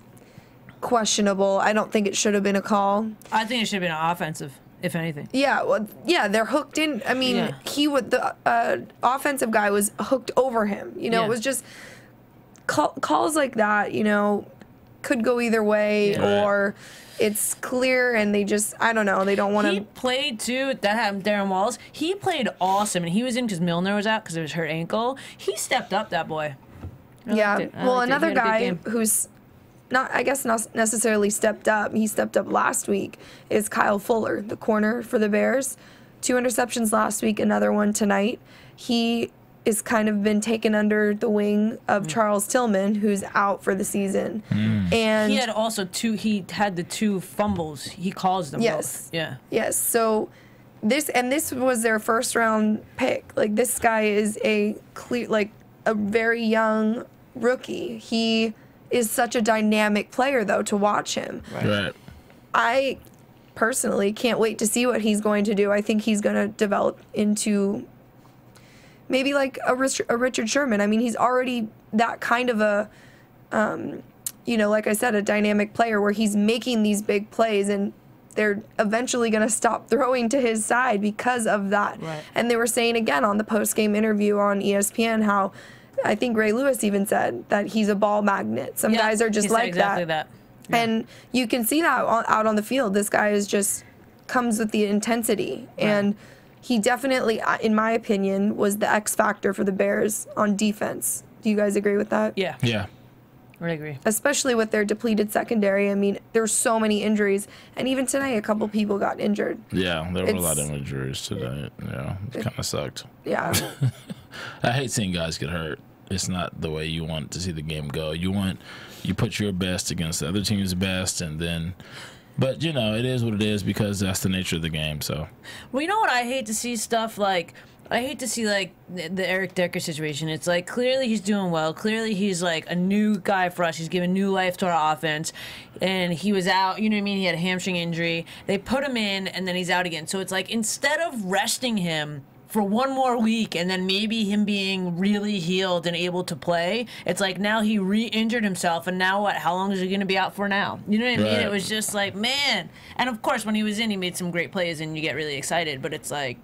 C: questionable. I don't think it should have been a call.
B: I think it should have been an offensive, if anything.
C: Yeah, well, they're hooked in. I mean, the offensive guy was hooked over him. It was just calls like that. could go either way, or it's clear and they just, I don't know, they don't want to.
B: He played too. That happened. Darren Walls. He played awesome, and he was in because Milner was out because of his hurt ankle. He stepped up, that boy.
C: Well, another guy who's not, I guess, not necessarily stepped up. He stepped up last week. Is Kyle Fuller, the corner for the Bears. 2 interceptions last week. Another one tonight. He is kind of been taken under the wing of Charles Tillman, who's out for the season. And
B: he had also he had the 2 fumbles. He calls them both. Yeah.
C: Yes. So this was their first round pick. Like, this guy is a very young rookie. He is such a dynamic player, though, to watch him.
D: Right.
C: I personally can't wait to see what he's going to do. I think he's going to develop into maybe like a Richard Sherman. I mean, he's already that kind of a, like I said, a dynamic player where he's making these big plays, and they're eventually going to stop throwing to his side because of that.
B: Right.
C: And they were saying again on the post-game interview on ESPN how I think Ray Lewis even said that he's a ball magnet. Some guys are just like
B: exactly that. Yeah.
C: And you can see that out on the field. This guy comes with the intensity.
B: Right.
C: And he definitely, in my opinion, was the X factor for the Bears on defense. Do you guys agree with that?
B: Yeah.
D: Yeah.
B: I agree.
C: Especially with their depleted secondary. I mean, there's so many injuries. And even tonight, a couple people got injured.
D: Yeah, there were a lot of injuries today. Yeah, it kind of sucked.
C: Yeah.
D: I hate seeing guys get hurt. It's not the way you want to see the game go. You put your best against the other team's best, and then... But, it is what it is because that's the nature of the game, so...
B: Well, you know what I hate to see stuff like... I hate to see, like, the Eric Decker situation. It's like, clearly he's doing well. Clearly he's, like, a new guy for us. He's giving new life to our offense. And he was out, you know what I mean? He had a hamstring injury. They put him in, and then he's out again. So it's like, instead of resting him for one more week and then maybe him being really healed and able to play, it's like now he re-injured himself, and now what? How long is he going to be out for now? You know what I mean?
D: Right.
B: It was just like, man. And, of course, when he was in, he made some great plays, and you get really excited. But it's like,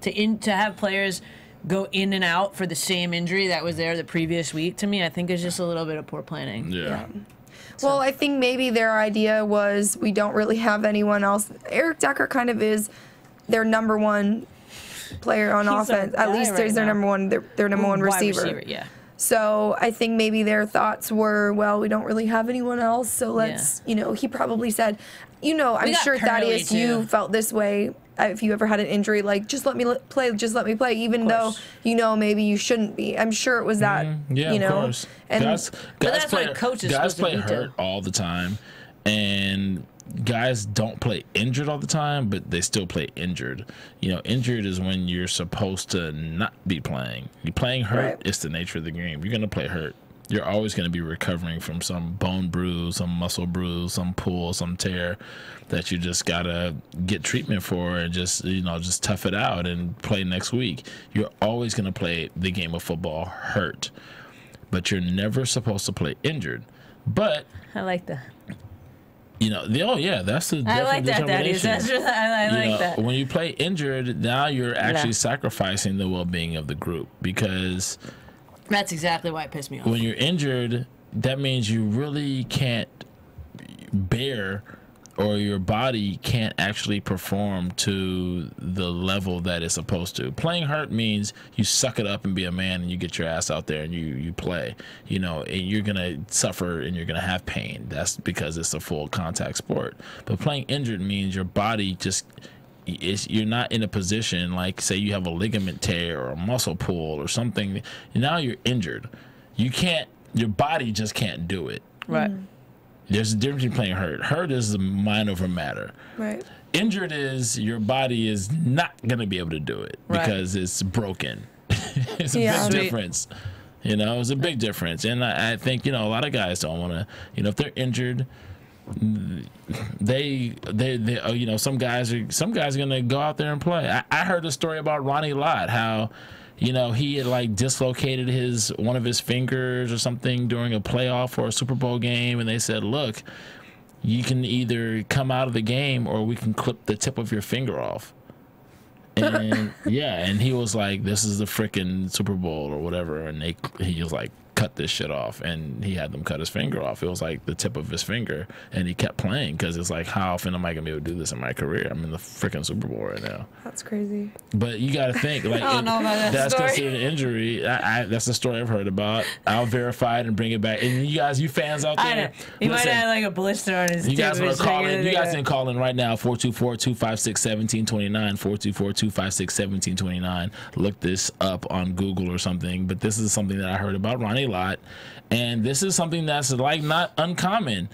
B: to have players go in and out for the same injury that was there the previous week, to me, I think is just a little bit of poor planning.
D: Yeah.
C: Well, I think maybe their idea was we don't really have anyone else. Eric Decker kind of is their number one player on offense. At least there's their number one receiver.
B: Yeah.
C: So I think maybe their thoughts were, well, we don't really have anyone else, so let's, he probably said, I'm sure Thaddeus, you felt this way if you ever had an injury, like, just let me play, even though, maybe you shouldn't be. I'm sure it was that,
D: Yeah, of course.
C: And
D: guys play hurt all the time, and guys don't play injured all the time, but they still play injured. Injured is when you're supposed to not be playing. You're playing hurt, It's the nature of the game. You're going to play hurt. You're always going to be recovering from some bone bruise, some muscle bruise, some pull, some tear that you just got to get treatment for and just tough it out and play next week. You're always going to play the game of football hurt, but you're never supposed to play injured. But
B: I like that.
D: That's the
B: I like that. That is. I like that.
D: When you play injured, now you're actually sacrificing the well-being of the group, because
B: that's exactly why it pissed me off.
D: When you're injured, that means you really can't bear, or your body can't actually perform to the level that it's supposed to. Playing hurt means you suck it up and be a man, and you get your ass out there and you play. And you're going to suffer and you're going to have pain. That's because it's a full contact sport. But playing injured means your body you're not in a position, like, say you have a ligament tear or a muscle pull or something. Now you're injured. Your body just can't do it.
B: Right.
D: There's a difference between playing hurt. Hurt is the mind over matter.
C: Right.
D: Injured is your body is not going to be able to do it because it's broken. It's a big difference. It's a big difference. And I think, a lot of guys don't want to, if they're injured, they some guys are going to go out there and play. I heard a story about Ronnie Lott, how he had dislocated one of his fingers or something during a playoff or a Super Bowl game, and they said, look, you can either come out of the game or we can clip the tip of your finger off. And and he was like, this is the frickin' Super Bowl or whatever, and he was like, cut this shit off, and he had them cut his finger off. It was like the tip of his finger, and he kept playing because it's like, how often am I gonna be able to do this in my career? I'm in the freaking Super Bowl right now.
C: That's crazy.
D: But you got to think, like,
B: I don't know about
D: that's
B: story.
D: considered an injury. That's the story I've heard about. I'll verify it and bring it back. And you fans out
B: I know.
D: there,
B: He might have like a blister on his.
D: you guys
B: tip.
D: want to call in? You guys can call in right now, 424-256-1729, 424-256-1729. Look this up on Google or something. But this is something that I heard about Ronnie Lott, and this is something that's like not uncommon.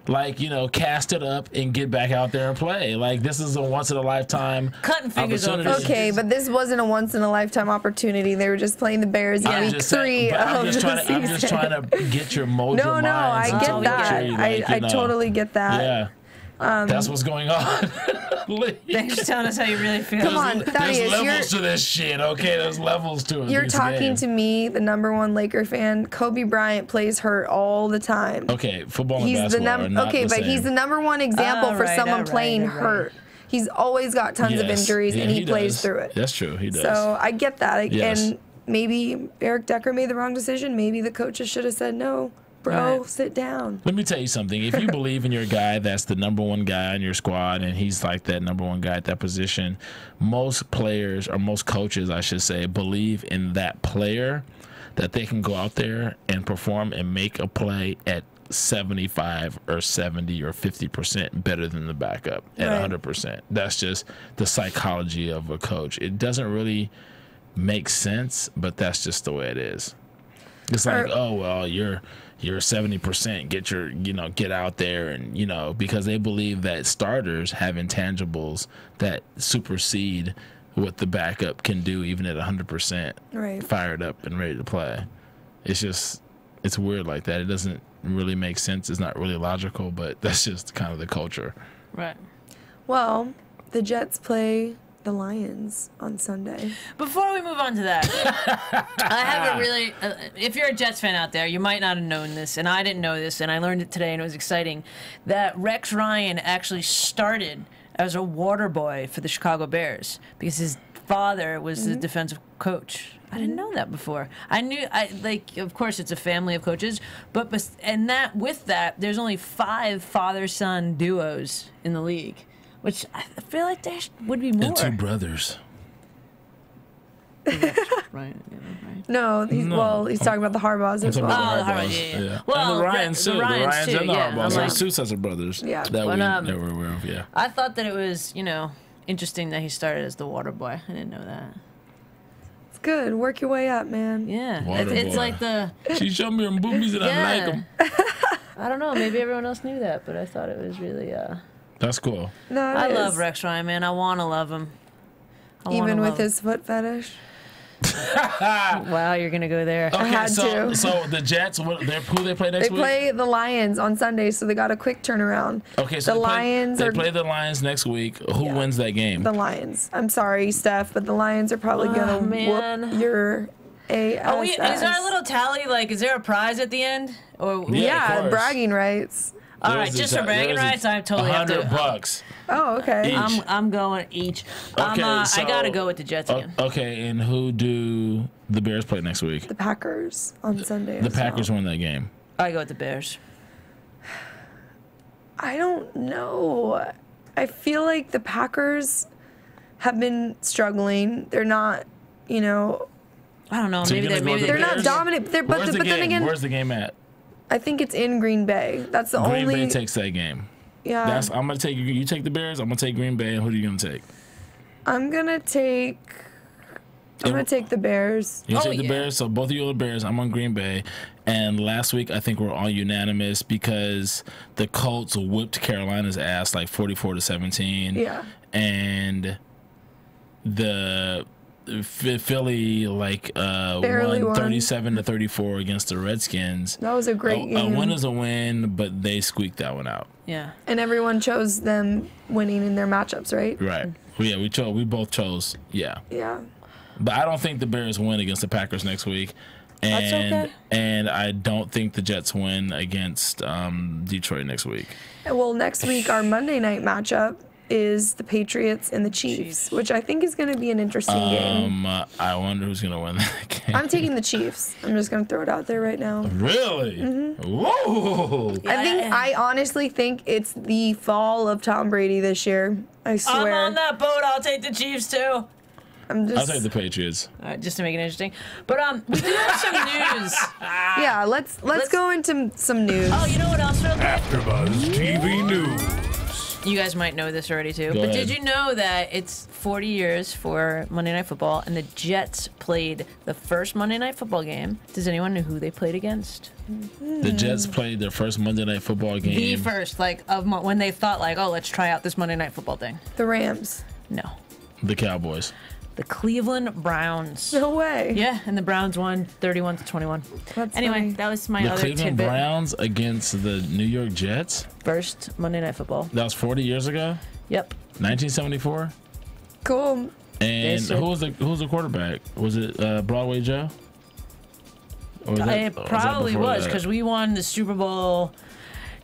D: Like, cast it up and get back out there and play. Like, this is a once in a lifetime
B: Cutting fingers off.
D: opportunity.
C: Okay, but this wasn't a once in a lifetime opportunity. They were just playing the Bears in week 3
D: I'm
C: of
D: just
C: the
D: trying
C: season.
D: I'm just trying to get your mojo.
C: No, I
D: minds
C: get
D: to
C: that.
D: victory,
C: I totally get that.
D: Yeah. That's what's going on.
B: Thanks for telling us how you really feel.
C: Come on,
D: There's
C: Thaddeus,
D: levels to this shit, okay? There's levels to it.
C: You're talking to me, the #1 Laker fan. Kobe Bryant plays hurt all the time.
D: Okay, football and
C: He's the
D: basketball are not the
C: he's the
D: same.
C: #1 example for someone
B: Alright,
C: playing
B: alright.
C: hurt. He's always got tons of
D: Yes.
C: injuries,
D: Yeah,
C: and he plays
D: does.
C: through it.
D: That's true, he does.
C: So I get that.
D: Yes.
C: And maybe Eric Decker made the wrong decision. Maybe the coaches should have said, no, bro,
B: Right.
C: sit down.
D: Let me tell you something. If you believe in your guy that's the #1 guy in your squad and he's like that #1 guy at that position, most players, or most coaches, I should say, believe in that player, that they can go out there and perform and make a play at 75 or 70 or 50% better than the backup at
C: Right.
D: 100%. That's just the psychology of a coach. It doesn't really make sense, but that's just the way it is. It's like, oh well, you're 70%. Get out there and because they believe that starters have intangibles that supersede what the backup can do, even at 100%,
C: Right.
D: fired up and ready to play. It's weird like that. It doesn't really make sense. It's not really logical, but that's just kind of the culture.
B: Right.
C: Well, the Jets play the Lions on Sunday.
B: Before we move on to that, I have a really. If you're a Jets fan out there, you might not have known this, and I didn't know this, and I learned it today, and it was exciting. That Rex Ryan actually started as a water boy for the Chicago Bears because his father was the defensive coach. I didn't know that before. I knew, of course, it's a family of coaches, but with that, there's only 5 father-son duos in the league, which I feel like there would be more.
D: And 2 brothers.
B: Right.
C: No, he's talking about the Harbaughs as well.
B: Oh, the Harbaughs, yeah. Well,
D: and the Ryans too. The Ryans
B: too,
D: and the
B: yeah.
D: Harbaughs.
B: I'm
D: There's
B: like-
D: 2 sets of brothers.
C: Yeah.
D: That
B: But,
D: we were aware of. Yeah.
B: I thought that it was, interesting that he started as the water boy. I didn't know that.
C: It's good. Work your way up, man.
B: Yeah.
D: Water
B: It's
D: boy.
B: like the.
D: She showed me them boobies and I like them.
B: I don't know. Maybe everyone else knew that, but I thought it was really.
D: That's cool.
C: No,
B: I
C: it
B: love
C: is.
B: Rex Ryan, man. I want to love him.
C: Even with his foot fetish.
B: Wow, you're gonna go there.
D: Okay,
C: had
D: so
C: to.
D: the Jets, who they play next
C: They
D: week?
C: play the Lions on Sunday, so they got a quick turnaround.
D: Okay, so
C: the Lions
D: they
C: are
D: play the Lions next week. Who wins that game?
C: the Lions. I'm sorry, Steph, but the Lions are probably gonna
B: man.
C: whoop your ass.
B: Is our little tally is there a prize at the end? Or
D: Yeah, of
C: Yeah,
D: course.
C: bragging rights.
B: all right, just for bragging rights, I totally have to.
D: $100.
C: Oh, okay.
D: Each.
B: I'm going each.
D: Okay,
B: I gotta go with the Jets again.
D: Okay, and who do the Bears play next week?
C: The Packers on Sunday.
D: The
C: as well.
D: Packers won that game.
B: I go with the Bears.
C: I don't know. I feel like the Packers have been struggling. They're not,
B: I don't know.
D: So you're gonna go with the
C: they're not
D: Bears?
C: dominant. But
D: Where's the
C: then
D: game?
C: again,
D: Where's the game at?
C: I think it's in Green Bay. That's the
D: Green
C: only.
D: Bay takes that game.
C: Yeah.
D: I'm gonna take you. You take the Bears. I'm gonna take Green Bay. And who are you gonna take?
C: I'm gonna take the Bears.
D: You
B: Oh,
D: take the
B: yeah.
D: Bears. So both of you are the Bears. I'm on Green Bay. And last week I think we're all unanimous because the Colts whipped Carolina's ass like 44-17.
C: Yeah.
D: And the Philly
C: Barely
D: won
C: won.
D: 37-34 against the Redskins.
C: That was a great
D: A
C: game.
D: win is a win, but they squeaked that one out.
B: Yeah.
C: And everyone chose them winning in their matchups, right?
D: Right. Yeah, we both chose. Yeah.
C: Yeah.
D: But I don't think the Bears win against the Packers next week. And
B: That's okay.
D: and I don't think the Jets win against Detroit next week.
C: Well, next week our Monday night matchup is the Patriots and the Chiefs, which I think is going to be an interesting game.
D: I wonder who's going to win that game.
C: I'm taking the Chiefs. I'm just going to throw it out there right now.
D: Really? Mm-hmm. Whoa!
C: I honestly think it's the fall of Tom Brady this year. I swear.
B: I'm on that boat. I'll take the Chiefs too.
D: I'll take the Patriots.
B: Just to make it interesting. But we do have some news.
C: Yeah, let's go into some news.
B: Oh, you know what else?
A: AfterBuzz TV News.
B: You guys might know this already too.
D: Go
B: but
D: ahead.
B: Did you know that it's 40 years for Monday Night Football, and the Jets played the first Monday Night Football game? Does anyone know who they played against?
D: The Jets played their first Monday Night Football game.
B: The first, when they thought, oh, let's try out this Monday Night Football thing.
C: The Rams.
B: No.
D: The Cowboys.
B: The Cleveland Browns.
C: No way.
B: Yeah, and the Browns won 31-21. Anyway,
C: funny.
B: that was my
D: The
B: other
D: Cleveland
B: tidbit.
D: Browns against the New York Jets.
B: First Monday Night Football.
D: That was 40 years ago.
B: Yep.
D: 1974.
C: Cool.
D: And
B: said-
D: who was the quarterback? Was it Broadway Joe? Or was
B: It
D: that
B: probably
D: before
B: was
D: that?
B: because we won the Super Bowl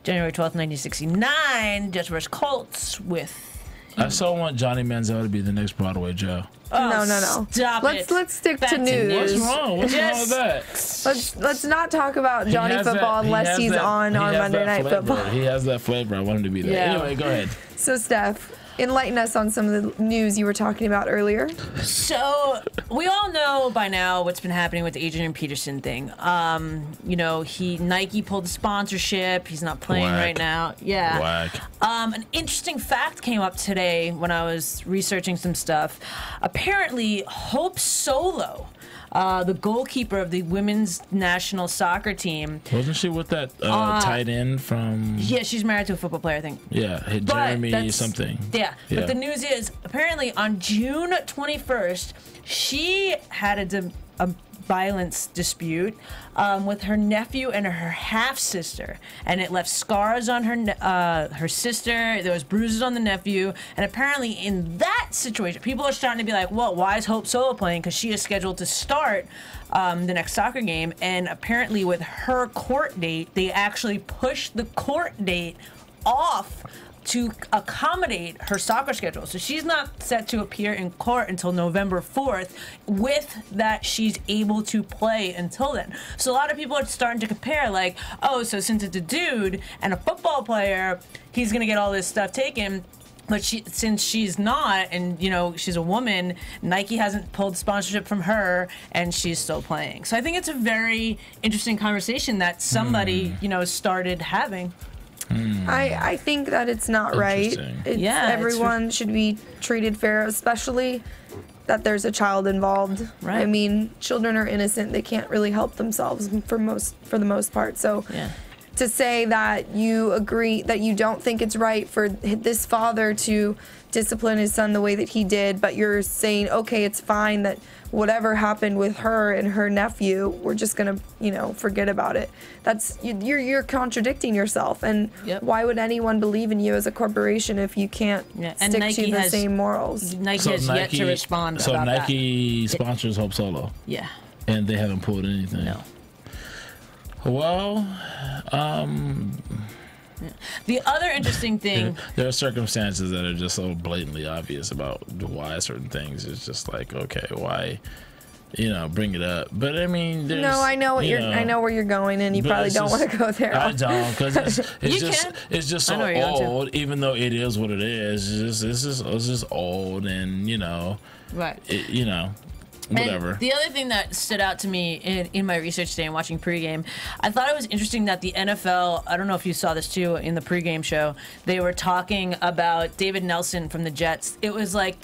B: January 12th, 1969, Jets vs. Colts with.
D: I so want Johnny Manziel to be the next Broadway Joe.
C: No.
B: Stop it.
C: Let's stick to
B: Back to
C: news.
D: What's
B: news.
D: wrong? What's wrong with that?
C: Let's not talk about Johnny
D: has
C: football
D: that-
C: unless
D: has
C: he's
D: that-
C: on
D: he
C: our
D: has
C: Monday
D: that
C: Night
D: flavor.
C: Football.
D: He has that flavor. I want him to be there.
B: Yeah.
D: Anyway, go ahead.
C: So, Steph, enlighten us on some of the news you were talking about earlier.
B: So we all know by now what's been happening with the Adrian Peterson thing. Nike pulled the sponsorship. He's not playing
D: Whack.
B: right now. Yeah.
D: Whack.
B: An interesting fact came up today when I was researching some stuff. Apparently, Hope Solo, the goalkeeper of the women's national soccer team.
D: Wasn't she with that tight end from?
B: Yeah, she's married to a football player, I think.
D: Yeah,
B: But
D: Jeremy
B: that's-
D: something.
B: Yeah.
D: Yeah.
B: But the news is apparently on June 21st, she had a violence dispute with her nephew and her half sister, and it left scars on her sister. There was bruises on the nephew, and apparently in that situation, people are starting to be like, "Well, why is Hope Solo playing? Because she is scheduled to start the next soccer game." And apparently, with her court date, they actually pushed the court date off to accommodate her soccer schedule. So she's not set to appear in court until November 4th. With that, she's able to play until then. So a lot of people are starting to compare, like, oh, so since it's a dude and a football player, he's going to get all this stuff taken. But since she's not, and she's a woman, Nike hasn't pulled sponsorship from her, and she's still playing. So I think it's a very interesting conversation that somebody, started having.
C: I think that it's not right.
D: Interesting.
C: Everyone should be treated fair, especially that there's a child involved.
B: Right.
C: I mean, children are innocent; they can't really help themselves for the most part. So,
B: Yeah.
C: to say that you agree that you don't think it's right for this father to discipline his son the way that he did, but you're saying, okay, it's fine that whatever happened with her and her nephew, we're just gonna, forget about it. That's you're contradicting yourself. And
B: Yep.
C: why would anyone believe in you as a corporation if you can't
B: Yeah, and
C: stick
B: Nike
C: to the
B: has-
C: same morals?
B: Nike has yet to respond
D: So
B: about
D: Nike sponsors Hope Solo,
B: that. Yeah.
D: and they haven't pulled anything.
B: No.
D: Well,
B: The other interesting thing.
D: there are circumstances that are just so blatantly obvious about why certain things. It's just like, okay, why, bring it up. But I mean, there's,
C: No, I know I know where you're going, and you
D: but
C: probably
D: it's
C: don't
D: just-
C: want to go there.
D: I don't, because it's just
B: I
D: so
B: know where you're going to.
D: old. Even though it is what it is, it's just old, and
B: Right.
D: whatever.
B: And the other thing that stood out to me in my research today and watching pregame, I thought it was interesting that the NFL, I don't know if you saw this too in the pregame show, they were talking about David Nelson from the Jets. It was like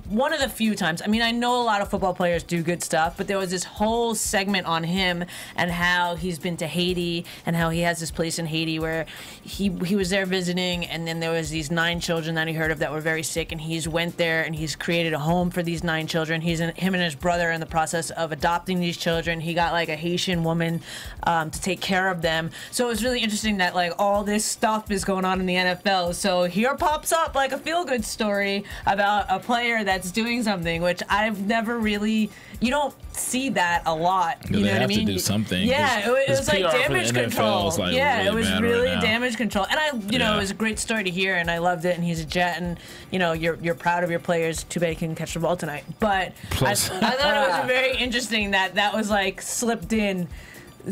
B: one of the few times. I mean, I know a lot of football players do good stuff, but there was this whole segment on him and how he's been to Haiti and how he has this place in Haiti where he was there visiting, and then there was these 9 children that he heard of that were very sick, and he's went there and he's created a home for these 9 children. Him and his brother are in the process of adopting these children. He got like a Haitian woman to take care of them. So it was really interesting that like all this stuff is going on in the NFL. So here pops up like a feel-good story about a player that's that's doing something, which I've never really. You don't see that a lot. You know what I mean?
D: They have to do something.
B: Yeah, it was like damage control.
D: Like
B: yeah, it was really
D: right
B: damage control. And it was a great story to hear, and I loved it. And he's a Jet, and you're proud of your players. Too bad he couldn't catch the ball tonight. But I thought it was very interesting that was like slipped in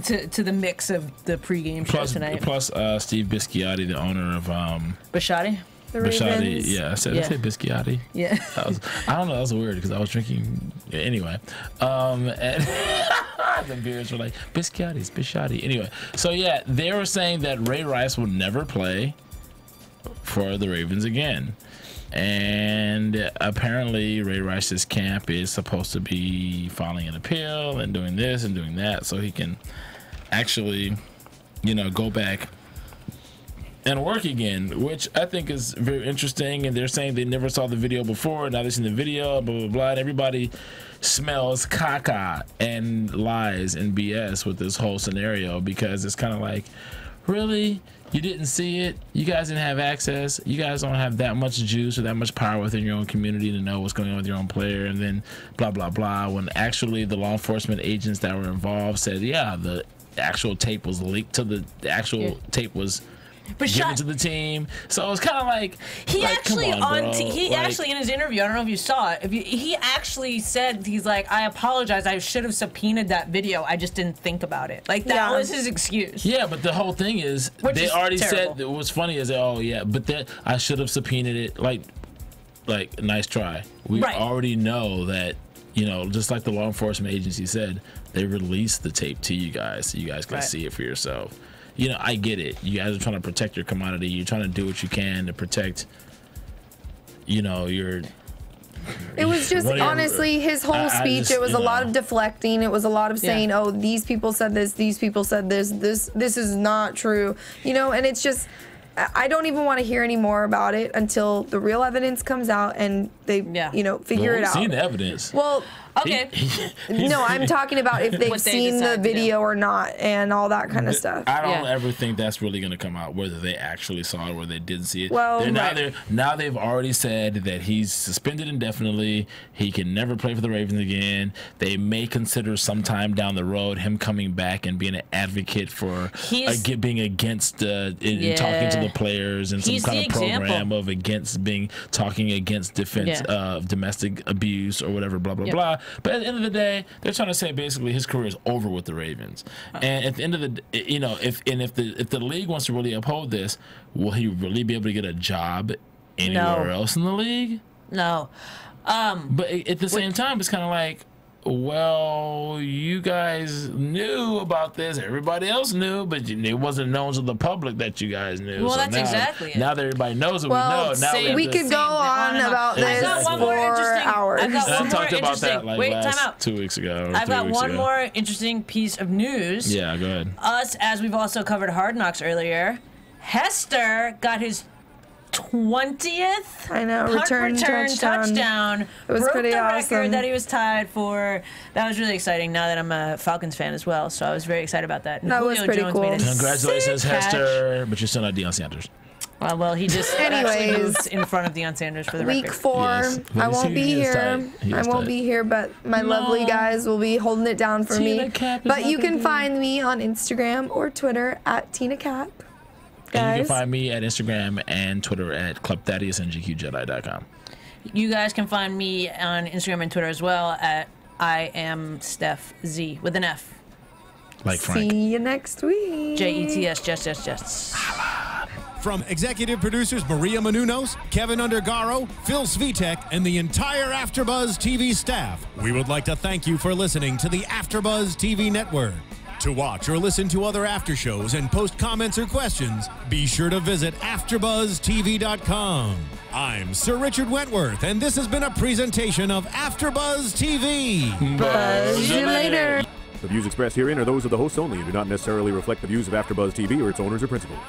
B: to the mix of the pregame show tonight.
D: Plus, Steve Bisciotti, the owner of
B: Bisciotti.
D: Bisciotti, yeah, I said Bisciotti.
B: Yeah,
D: I don't know. That was weird because I was drinking anyway. And the beers were like Bisciotti. Anyway, so yeah, they were saying that Ray Rice will never play for the Ravens again, and apparently Ray Rice's camp is supposed to be filing an appeal and doing this and doing that so he can actually, go back and work again, which I think is very interesting. And they're saying they never saw the video before. Now they've seen the video, blah, blah, blah. And everybody smells caca and lies and BS with this whole scenario because it's kind of like, really? You didn't see it? You guys didn't have access? You guys don't have that much juice or that much power within your own community to know what's going on with your own player? And then blah, blah, blah. When actually the law enforcement agents that were involved said, yeah, the actual tape was leaked to the actual tape was given to the team. So it was kind of like
B: he actually
D: actually
B: in his interview, I don't know if you saw it, he actually said, he's like, I apologize, I should have subpoenaed that video, I just didn't think about it. Like that was his excuse.
D: Yeah, but the whole thing is they already said, what's funny is but that I should have subpoenaed it. Like nice try. We already know that, just like the law enforcement agency said, they released the tape to you guys so you guys can see it for yourself. I get it. You guys are trying to protect your commodity. You're trying to do what you can to protect, your.
C: It was just honestly his whole speech. It was a lot of deflecting. It was a lot of saying, "Oh, these people said this. These people said this. This is not true." And it's just. I don't even want to hear any more about it until the real evidence comes out and they, figure it out.
D: We've seen the evidence.
C: Well,
B: okay.
C: No, I'm talking about if they've seen the video or not and all that kind of stuff.
D: I don't ever think that's really going to come out, whether they actually saw it or they didn't see it.
C: Well,
D: now they've already said that he's suspended indefinitely. He can never play for the Ravens again. They may consider sometime down the road him coming back and being an advocate for being against talking to the players and some kind of program of talking against defense of domestic abuse or whatever, blah, blah, blah. But at the end of the day, they're trying to say basically his career is over with the Ravens. And at the end of the if the league wants to really uphold this, will he really be able to get a job anywhere else in the league?
B: No.
D: But at the same time, it's kind of like, well, you guys knew about this. Everybody else knew, but it wasn't known to the public that you guys knew.
B: Well, so that's exactly it.
D: Now that everybody knows it, we know. Now
C: we could go on about this for hours.
B: I've got one more interesting.
D: Wait,
B: time out.
D: 2 weeks ago.
B: I've got one more interesting piece of news.
D: Yeah, go ahead.
B: As we've also covered Hard Knocks earlier, Hester got his 20th
C: return touchdown.
B: It was pretty awesome. Record that he was tied for. That was really exciting. Now that I'm a Falcons fan as well, so I was very excited about that.
C: That was pretty cool.
D: Congratulations, Hester, but you're still not Deion Sanders.
B: Well, he just actually moved in front of Deion Sanders for the record.
C: Week 4, I won't be here. I won't be here, but my lovely guys will be holding it down for me. But you can find me on Instagram or Twitter at Tina Cap.
D: And you can find me at Instagram and Twitter at Thaddeus and GQJedi.com.
B: You guys can find me on Instagram and Twitter as well at I am Stef Z with an F.
D: Like Frank.
C: See you next week.
B: JETS, Jess.
A: From executive producers Maria Menounos, Kevin Undergaro, Phil Svitek, and the entire AfterBuzz TV staff, we would like to thank you for listening to the AfterBuzz TV network. To watch or listen to other after shows and post comments or questions, be sure to visit AfterBuzzTV.com. I'm Sir Richard Wentworth, and this has been a presentation of AfterBuzz TV.
C: Buzz you later.
E: The views expressed herein are those of the hosts only and do not necessarily reflect the views of AfterBuzz TV or its owners or principals.